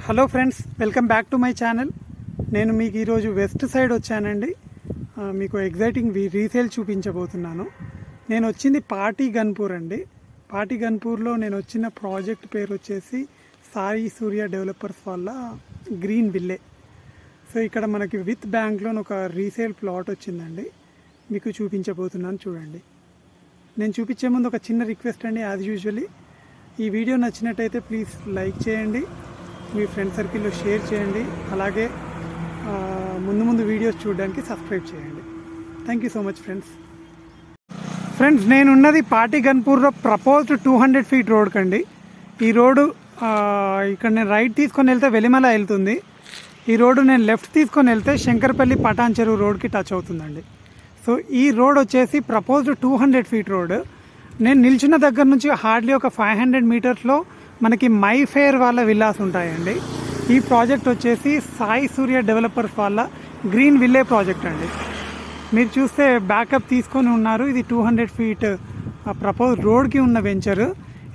Hello friends, welcome back to my channel. నేను మీకు ఈరోజు వెస్ట్ సైడ్ వచ్చానండి. మీకు ఎగ్జైటింగ్ రీసేల్ చూపించబోతున్నాను. నేను వచ్చింది పాటి గన్పూర్ అండి. పాటి గన్పూర్లో నేను వచ్చిన ప్రాజెక్ట్ పేరు వచ్చేసి సాయి సూర్య డెవలపర్స్ వాళ్ళ గ్రీన్ విల్లే. సో ఇక్కడ మనకి విత్ బ్యాంక్ లోన్ ఒక రీసేల్ ప్లాట్ వచ్చిందండి. మీకు చూపించబోతున్నాను, చూడండి. నేను చూపించే ముందు ఒక చిన్న రిక్వెస్ట్ అండి. యాజ్ యూజువల్లీ ఈ వీడియో నచ్చినట్టయితే ప్లీజ్ లైక్ చేయండి, మీ ఫ్రెండ్ సర్కిల్లో షేర్ చేయండి, అలాగే ముందు వీడియోస్ చూడడానికి సబ్స్క్రైబ్ చేయండి. Thank you so much friends. నేనున్నది పాటి గన్పూర్లో ప్రపోజ్డ్ 200 feet రోడ్ కండి. ఈ రోడ్డు ఇక్కడ నేను రైట్ తీసుకొని వెళ్తే వెలిమల వెళ్తుంది. ఈ రోడ్డు నేను లెఫ్ట్ తీసుకొని వెళ్తే శంకర్పల్లి పటాన్ చెరువు రోడ్కి టచ్ అవుతుందండి. సో ఈ రోడ్ వచ్చేసి ప్రపోజ్డ్ 200 feet రోడ్. నేను నిల్చున్న దగ్గర నుంచి హార్డ్లీ ఒక 500 meters మనకి మై ఫేర్ వాళ్ళ విల్లాస్ ఉంటాయండి. ఈ ప్రాజెక్ట్ వచ్చేసి సాయి సూర్య డెవలపర్స్ వాళ్ళ గ్రీన్ విల్లే ప్రాజెక్ట్ అండి. మీరు చూస్తే బ్యాకప్ తీసుకొని ఉన్నారు. ఇది 200 feet ప్రపోజ్ రోడ్కి ఉన్న వెంచర్.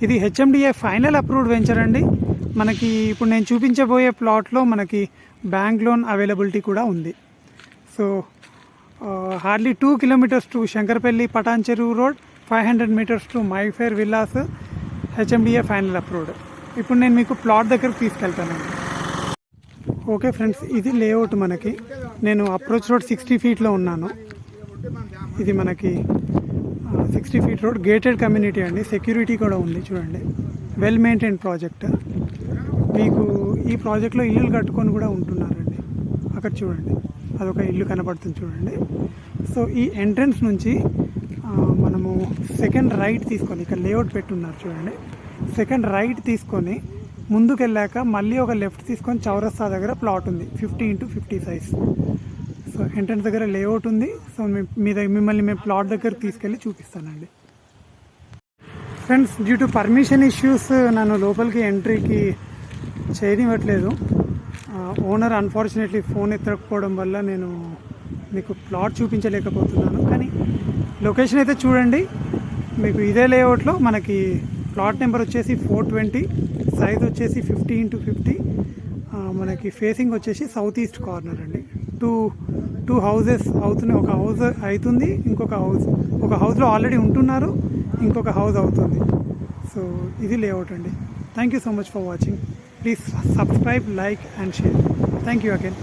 ఇది హెచ్ఎండిఏ ఫైనల్ అప్రూవ్డ్ వెంచర్ అండి. మనకి ఇప్పుడు నేను చూపించబోయే ప్లాట్లో మనకి బ్యాంక్ లోన్ అవైలబిలిటీ కూడా ఉంది. So hardly 2 kilometers to Shankarpalli Patancheru road, 500 meters to my fair villas, HMDA final approved. ఇప్పుడు నేను మీకు ప్లాట్ దగ్గరకు తీసుకెళ్తానండి. ఓకే ఫ్రెండ్స్, ఇది లేఅవుట్. మనకి నేను అప్రోచ్ రోడ్ 60 feetలో ఉన్నాను. ఇది మనకి 60 feet రోడ్, గేటెడ్ కమ్యూనిటీ అండి. సెక్యూరిటీ కూడా ఉంది, చూడండి. Well maintain project. మీకు ఈ ప్రాజెక్ట్లో ఇల్లులు కట్టుకొని కూడా ఉంటున్నారండి. అక్కడ చూడండి, అదొక ఇల్లు కనపడుతుంది, చూడండి. సో ఈ ఎంట్రన్స్ నుంచి మనము సెకండ్ రైట్ తీసుకొని, ఇక్కడ లేఅవుట్ పెట్టున్నారు చూడండి, సెకండ్ రైట్ తీసుకొని ముందుకు వెళ్ళాక మళ్ళీ ఒక లెఫ్ట్ తీసుకొని చౌరస్తా దగ్గర ప్లాట్ ఉంది, 50 into 50 సైజ్. సో ఎంట్రన్స్ దగ్గర లేఅవుట్ ఉంది. సో మిమ్మల్ని మేము ప్లాట్ దగ్గర తీసుకెళ్ళి చూపిస్తానండి. Friends, due to permission issues నన్ను లోపలికి ఎంట్రీకి చేయనివ్వట్లేదు. ఓనర్ అన్ఫార్చునేట్లీ ఫోన్ ఎత్తకపోవడం వల్ల నేను మీకు ప్లాట్ చూపించలేకపోతున్నాను. కానీ లొకేషన్ అయితే చూడండి. మీకు ఇదే లేఅవుట్లో మనకి ప్లాట్ నెంబర్ వచ్చేసి 420, సైజ్ వచ్చేసి 50 into 50. మనకి ఫేసింగ్ వచ్చేసి సౌత్ ఈస్ట్ కార్నర్ అండి. టూ హౌజెస్ అవుతున్నాయి. ఒక హౌస్ అవుతుంది, ఒక హౌస్లో ఆల్రెడీ ఉంటున్నారు, ఇంకొక హౌస్ అవుతుంది. సో ఇది లేఅవుట్ అండి. Thank you so much for watching. Please subscribe, like and share. Thank you again.